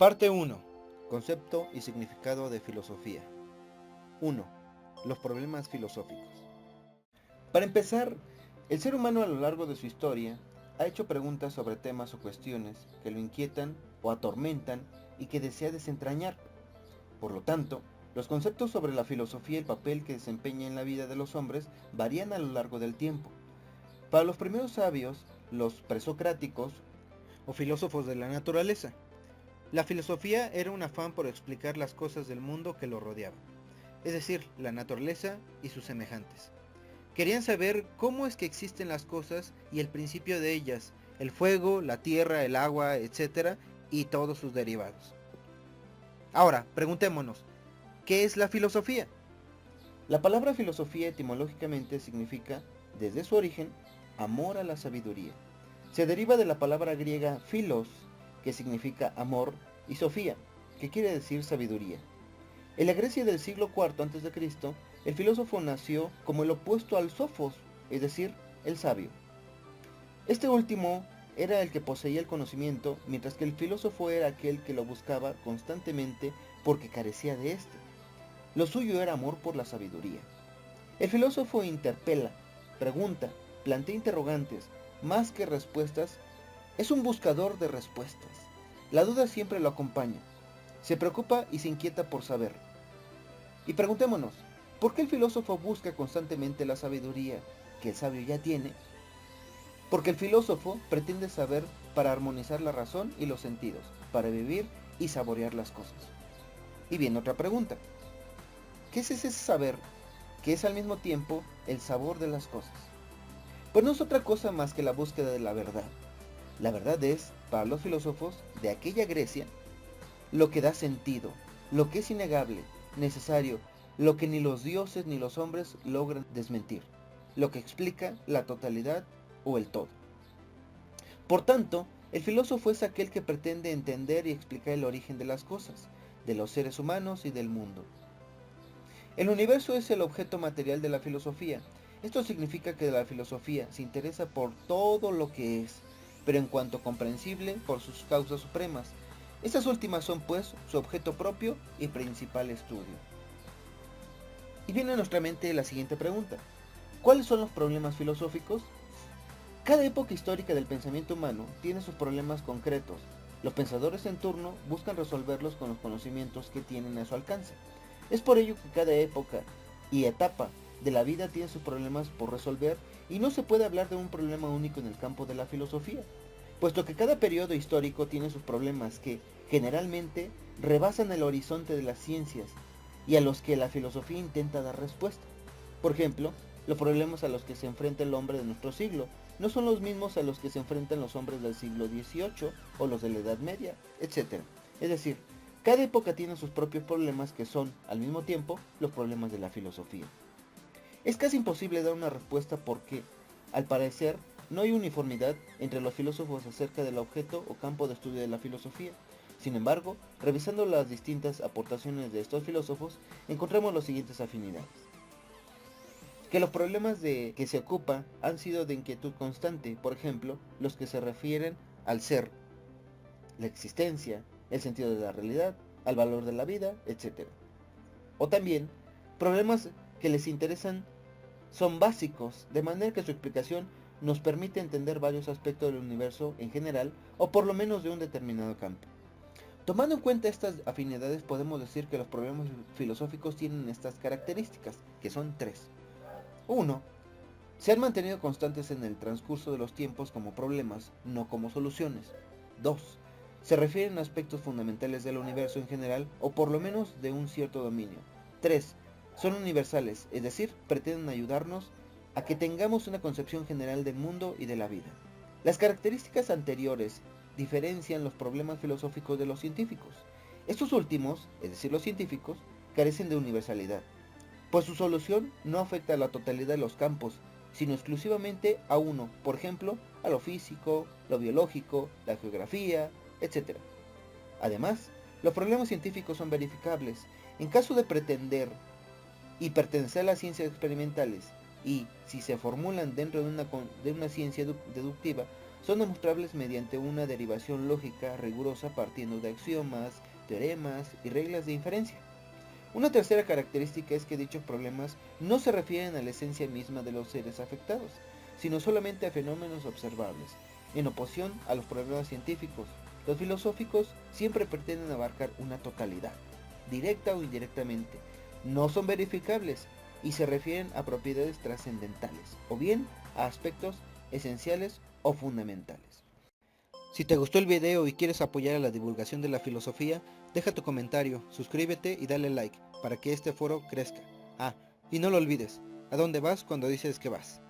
Parte 1. Concepto y significado de filosofía. 1. Los problemas filosóficos. Para empezar, el ser humano a lo largo de su historia ha hecho preguntas sobre temas o cuestiones que lo inquietan o atormentan y que desea desentrañar. Por lo tanto, los conceptos sobre la filosofía y el papel que desempeña en la vida de los hombres varían a lo largo del tiempo. Para los primeros sabios, los presocráticos o filósofos de la naturaleza, la filosofía era un afán por explicar las cosas del mundo que lo rodeaba, es decir, la naturaleza y sus semejantes. Querían saber cómo es que existen las cosas y el principio de ellas, el fuego, la tierra, el agua, etc., y todos sus derivados. Ahora, preguntémonos, ¿qué es la filosofía? La palabra filosofía etimológicamente significa, desde su origen, amor a la sabiduría. Se deriva de la palabra griega philos, que significa amor, y sofía, que quiere decir sabiduría. En la Grecia del siglo IV a.C., el filósofo nació como el opuesto al sofos, es decir, el sabio. Este último era el que poseía el conocimiento, mientras que el filósofo era aquel que lo buscaba constantemente porque carecía de éste. Lo suyo era amor por la sabiduría. El filósofo interpela, pregunta, plantea interrogantes, más que respuestas, es un buscador de respuestas. La duda siempre lo acompaña. Se preocupa y se inquieta por saber. Y preguntémonos, ¿por qué el filósofo busca constantemente la sabiduría que el sabio ya tiene? Porque el filósofo pretende saber para armonizar la razón y los sentidos, para vivir y saborear las cosas. Y viene otra pregunta. ¿Qué es ese saber que es al mismo tiempo el sabor de las cosas? Pues no es otra cosa más que la búsqueda de la verdad. La verdad es, para los filósofos de aquella Grecia, lo que da sentido, lo que es innegable, necesario, lo que ni los dioses ni los hombres logran desmentir, lo que explica la totalidad o el todo. Por tanto, el filósofo es aquel que pretende entender y explicar el origen de las cosas, de los seres humanos y del mundo. El universo es el objeto material de la filosofía. Esto significa que la filosofía se interesa por todo lo que es, pero en cuanto comprensible por sus causas supremas. Estas últimas son pues su objeto propio y principal estudio. Y viene a nuestra mente la siguiente pregunta. ¿Cuáles son los problemas filosóficos? Cada época histórica del pensamiento humano tiene sus problemas concretos. Los pensadores en turno buscan resolverlos con los conocimientos que tienen a su alcance. Es por ello que cada época y etapa de la vida tiene sus problemas por resolver y no se puede hablar de un problema único en el campo de la filosofía, puesto que cada periodo histórico tiene sus problemas que, generalmente, rebasan el horizonte de las ciencias y a los que la filosofía intenta dar respuesta. Por ejemplo, los problemas a los que se enfrenta el hombre de nuestro siglo no son los mismos a los que se enfrentan los hombres del siglo XVIII o los de la Edad Media, etc. Es decir, cada época tiene sus propios problemas que son, al mismo tiempo, los problemas de la filosofía. Es casi imposible dar una respuesta porque, al parecer, no hay uniformidad entre los filósofos acerca del objeto o campo de estudio de la filosofía. Sin embargo, revisando las distintas aportaciones de estos filósofos, encontramos las siguientes afinidades. Que los problemas de que se ocupa han sido de inquietud constante, por ejemplo, los que se refieren al ser, la existencia, el sentido de la realidad, al valor de la vida, etc. O también, problemas que les interesan son básicos, de manera que su explicación nos permite entender varios aspectos del universo en general, o por lo menos de un determinado campo. Tomando en cuenta estas afinidades, podemos decir que los problemas filosóficos tienen estas características, que son tres. 1. Se han mantenido constantes en el transcurso de los tiempos como problemas, no como soluciones. 2. Se refieren a aspectos fundamentales del universo en general o por lo menos de un cierto dominio. 3. Son universales, es decir, pretenden ayudarnos a que tengamos una concepción general del mundo y de la vida. Las características anteriores diferencian los problemas filosóficos de los científicos. Estos últimos, es decir, los científicos, carecen de universalidad, pues su solución no afecta a la totalidad de los campos, sino exclusivamente a uno, por ejemplo, a lo físico, lo biológico, la geografía, etc. Además, los problemas científicos son verificables. En caso de pretender y pertenecer a las ciencias experimentales, y si se formulan dentro de una ciencia deductiva, son demostrables mediante una derivación lógica rigurosa partiendo de axiomas, teoremas y reglas de inferencia. Una tercera característica es que dichos problemas no se refieren a la esencia misma de los seres afectados, sino solamente a fenómenos observables. En oposición a los problemas científicos, los filosóficos siempre pretenden abarcar una totalidad, directa o indirectamente. No son verificables y se refieren a propiedades trascendentales, o bien a aspectos esenciales o fundamentales. Si te gustó el video y quieres apoyar a la divulgación de la filosofía, deja tu comentario, suscríbete y dale like para que este foro crezca. Ah, y no lo olvides, ¿a dónde vas cuando dices que vas?